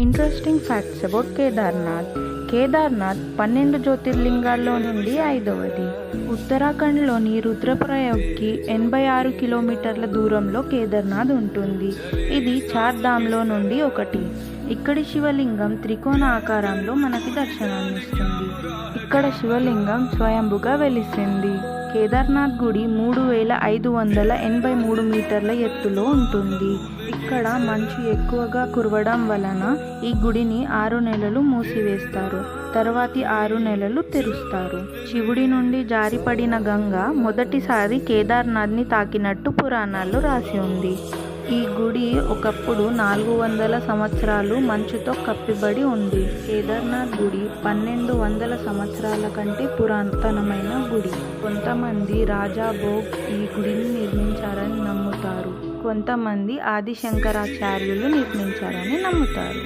Interesting facts about Kedarnath. Kedarnath 12 జ్యోతిర్లింగాల్లో నుండి 5వది. ఉత్తరాఖండ్లోని రుద్రప్రయాగ్కి 86 కిలోమీటర్ల దూరంలో కేదార్నాథ్ ఉంటుంది. ఇది చార్ధామ్లో నుండి ఒకటి. ఇక్కడి శివలింగం త్రికోణ ఆకారంలో మనకి దర్శనాన్నిస్తుంది. ఇక్కడ శివలింగం స్వయంభుగా వెలిసింది. కేదార్నాథ్ గుడి 3583 మీటర్ల ఎత్తులో ఉంటుంది. ఇక్కడ మంచు ఎక్కువగా కురవడం వలన ఈ గుడిని 6 నెలలు మూసివేస్తారు. తర్వాతి 6 నెలలు తెరుస్తారు. శివుడి నుండి జారిపడిన గంగ మొదటిసారి కేదార్నాథ్ని తాకినట్టు పురాణాల్లో రాసి ఉంది. ఈ గుడి ఒకప్పుడు 400 సంవత్సరాలు మంచుతో కప్పిబడి ఉంది. కేదార్నాథ్ గుడి 1200 సంవత్సరాల కంటే పురాతనమైన గుడి. కొంతమంది రాజా భోగ్ ఈ గుడిని నిర్మించారని నమ్ముతారు. కొంతమంది ఆది శంకరాచార్యులు నిర్మించారని నమ్ముతారు.